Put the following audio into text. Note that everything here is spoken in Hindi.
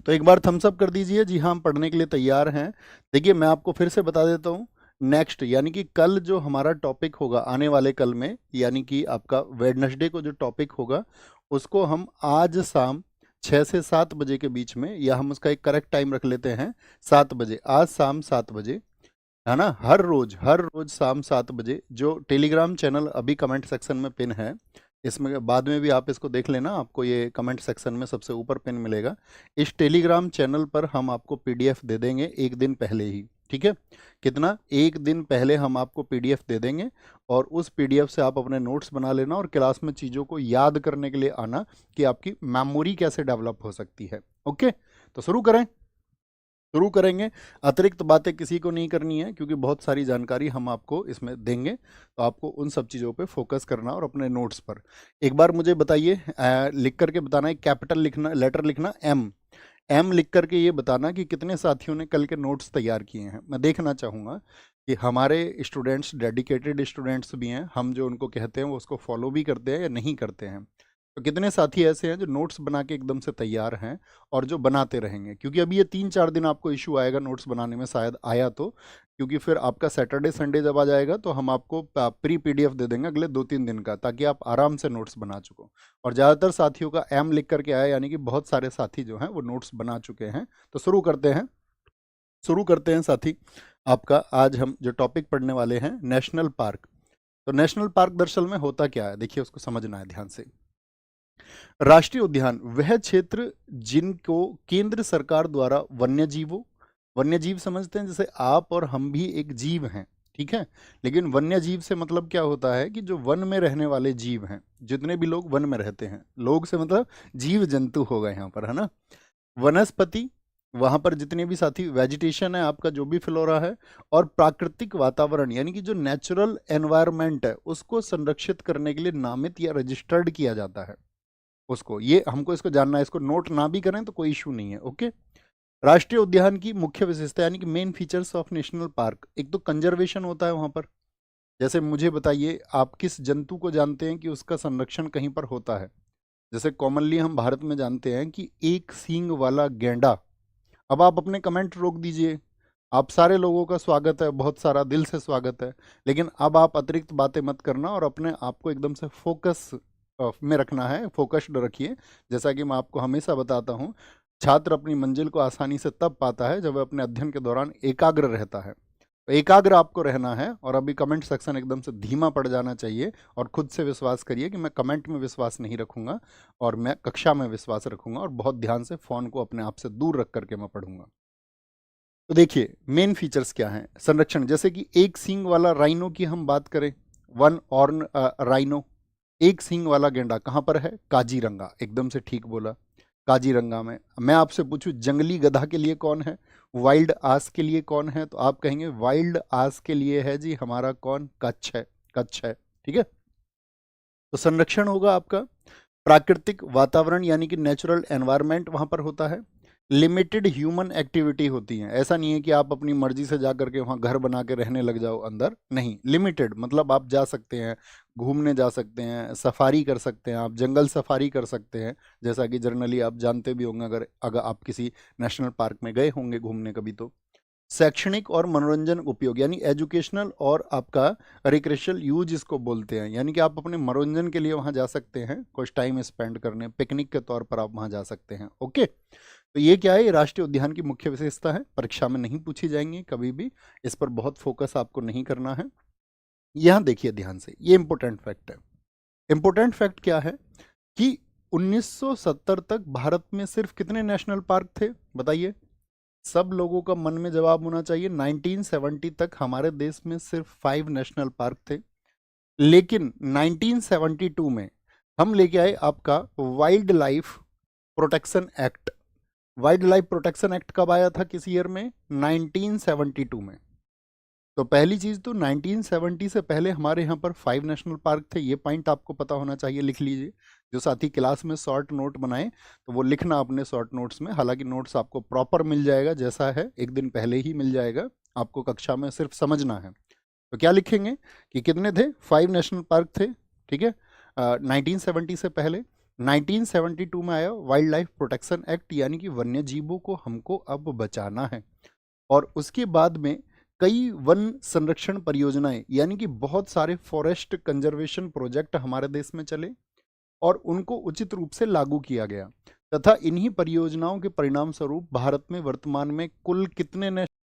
तो एक बार थम्स अप कर दीजिए। जी हाँ, हम पढ़ने के लिए तैयार हैं। देखिए, मैं आपको फिर से बता देता हूँ। नेक्स्ट यानी कि कल जो हमारा टॉपिक होगा आने वाले कल में, यानी कि आपका वेडनेसडे को जो टॉपिक होगा उसको हम आज शाम 6 से 7 बजे के बीच में, या हम उसका एक करेक्ट टाइम रख लेते हैं 7 बजे, आज शाम 7 बजे, है ना। हर रोज शाम 7 बजे, जो टेलीग्राम चैनल अभी कमेंट सेक्शन में पिन है, इसमें बाद में भी आप इसको देख लेना, आपको ये कमेंट सेक्शन में सबसे ऊपर पिन मिलेगा। इस टेलीग्राम चैनल पर हम आपको पीडीएफ दे देंगे एक दिन पहले ही, ठीक है। कितना, एक दिन पहले हम आपको पीडीएफ दे देंगे, और उस पीडीएफ से आप अपने नोट्स बना लेना और क्लास में चीज़ों को याद करने के लिए आना कि आपकी मेमोरी कैसे डेवलप हो सकती है। ओके, तो शुरू करेंगे। अतिरिक्त बातें किसी को नहीं करनी है, क्योंकि बहुत सारी जानकारी हम आपको इसमें देंगे, तो आपको उन सब चीज़ों पे फोकस करना और अपने नोट्स पर। एक बार मुझे बताइए, लिख करके बताना है, कैपिटल लिखना, लेटर लिखना एम, एम लिख करके ये बताना कि कितने साथियों ने कल के नोट्स तैयार किए हैं। मैं देखना चाहूँगा कि हमारे स्टूडेंट्स डेडिकेटेड स्टूडेंट्स भी हैं, हम जो उनको कहते हैं वो उसको फॉलो भी करते हैं या नहीं करते हैं। तो कितने साथी ऐसे हैं जो नोट्स बना के एकदम से तैयार हैं और जो बनाते रहेंगे, क्योंकि अभी ये 3-4 दिन आपको इशू आएगा नोट्स बनाने में, शायद आया तो, क्योंकि फिर आपका सैटरडे संडे जब आ जाएगा तो हम आपको प्री पीडीएफ दे देंगे अगले 2-3 दिन का, ताकि आप आराम से नोट्स बना चुको। और ज़्यादातर साथियों का एम लिख करके आया, यानी कि बहुत सारे साथी जो हैं वो नोट्स बना चुके हैं। तो शुरू करते हैं साथी। आपका आज हम जो टॉपिक पढ़ने वाले हैं, नेशनल पार्क। तो नेशनल पार्क दरअसल में होता क्या है, देखिए उसको समझना है ध्यान से। राष्ट्रीय उद्यान वह क्षेत्र जिनको केंद्र सरकार द्वारा वन्य जीव समझते हैं, जैसे आप और हम भी एक जीव हैं, ठीक है। लेकिन वन्य जीव से मतलब क्या होता है कि जो वन में रहने वाले जीव हैं, जितने भी लोग वन में रहते हैं, लोग से मतलब जीव जंतु होगा यहाँ पर, है ना। वनस्पति, वहां पर जितने भी साथी वेजिटेशन है आपका, जो भी फ्लोरा है, और प्राकृतिक वातावरण यानी कि जो नेचुरल एनवायरनमेंट है, उसको संरक्षित करने के लिए नामित या रजिस्टर्ड किया जाता है उसको। ये हमको इसको जानना है, इसको नोट ना भी करें तो कोई इशू नहीं है। ओके, राष्ट्रीय उद्यान की मुख्य विशेषता यानी कि main features of national park, एक तो कंजर्वेशन होता है वहां पर। जैसे मुझे बताइए, आप किस जंतु को जानते हैं कि उसका संरक्षण कहीं पर होता है। जैसे कॉमनली हम भारत में जानते हैं कि एक सींग वाला गैंडा। अब आप अपने कमेंट रोक दीजिए, आप सारे लोगों का स्वागत है, बहुत सारा दिल से स्वागत है, लेकिन अब आप अतिरिक्त बातें मत करना और अपने आप को एकदम से फोकस में रखना है, फोकस्ड रखिए। जैसा कि मैं आपको हमेशा बताता हूँ, छात्र अपनी मंजिल को आसानी से तब पाता है जब वह अपने अध्ययन के दौरान एकाग्र रहता है। तो एकाग्र आपको रहना है, और अभी कमेंट सेक्शन एकदम से धीमा पड़ जाना चाहिए, और खुद से विश्वास करिए कि मैं कमेंट में विश्वास नहीं रखूंगा, और मैं कक्षा में विश्वास रखूंगा, और बहुत ध्यान से फ़ोन को अपने आप से दूर रख करके मैं पढ़ूंगा। तो देखिए मेन फीचर्स क्या हैं संरक्षण, जैसे कि एक सींग वाला राइनो की हम बात करें, वन ऑर्न राइनो, एक सींग वाला गेंडा कहाँ पर है, काजीरंगा, एकदम से ठीक बोला, काजीरंगा में। मैं आपसे पूछूं जंगली गधा के लिए कौन है, वाइल्ड आस के लिए कौन है, तो आप कहेंगे वाइल्ड आस के लिए है जी हमारा कौन, कच्छ है, कच्छ है, ठीक है। तो संरक्षण होगा आपका, प्राकृतिक वातावरण यानी कि नेचुरल एनवायरनमेंट वहां पर होता है। लिमिटेड ह्यूमन एक्टिविटी होती है, ऐसा नहीं है कि आप अपनी मर्जी से जा करके वहां घर बना के रहने लग जाओ अंदर, नहीं, लिमिटेड मतलब आप जा सकते हैं, घूमने जा सकते हैं, सफारी कर सकते हैं, आप जंगल सफारी कर सकते हैं, जैसा कि जनरली आप जानते भी होंगे, अगर अगर आप किसी नेशनल पार्क में गए होंगे घूमने कभी तो। शैक्षणिक और मनोरंजन उपयोग यानी एजुकेशनल और आपका रिक्रेशनल यूज इसको बोलते हैं, यानी कि आप अपने मनोरंजन के लिए वहां जा सकते हैं, कुछ टाइम स्पेंड करने, पिकनिक के तौर पर आप वहां जा सकते हैं। ओके, तो ये क्या है, ये राष्ट्रीय उद्यान की मुख्य विशेषता है, परीक्षा में नहीं पूछी जाएंगी कभी भी, इस पर बहुत फोकस आपको नहीं करना है। यहां देखिए ध्यान से, ये इंपॉर्टेंट फैक्ट है। इंपॉर्टेंट फैक्ट क्या है कि 1970 तक भारत में सिर्फ कितने नेशनल पार्क थे, बताइए। सब लोगों का मन में जवाब होना चाहिए, 1970 तक हमारे देश में सिर्फ 5 नेशनल पार्क थे। लेकिन 1972 में हम लेके आए आपका wild life protection act. Wild life protection act कब आया था, किस ईयर में, 1972 में। तो पहली चीज तो 1970 से पहले हमारे यहाँ पर 5 नेशनल पार्क थे, ये पॉइंट आपको पता होना चाहिए, लिख लीजिए। जो साथी क्लास में शॉर्ट नोट बनाए तो वो लिखना अपने शॉर्ट नोट्स में, हालांकि नोट्स आपको प्रॉपर मिल जाएगा, जैसा है एक दिन पहले ही मिल जाएगा, आपको कक्षा में सिर्फ समझना है। तो क्या लिखेंगे कि कितने थे, 5 नेशनल पार्क थे, ठीक है, 1970 से पहले। 1972 में आया वाइल्ड लाइफ प्रोटेक्शन एक्ट, यानी कि वन्य जीवों को हमको अब बचाना है। और उसके बाद में कई वन संरक्षण परियोजनाएं, यानी कि बहुत सारे फॉरेस्ट कंजर्वेशन प्रोजेक्ट हमारे देश में चले और उनको उचित रूप से लागू किया गया, तथा इन्हीं परियोजनाओं के परिणाम स्वरूप भारत में वर्तमान में कुल कितने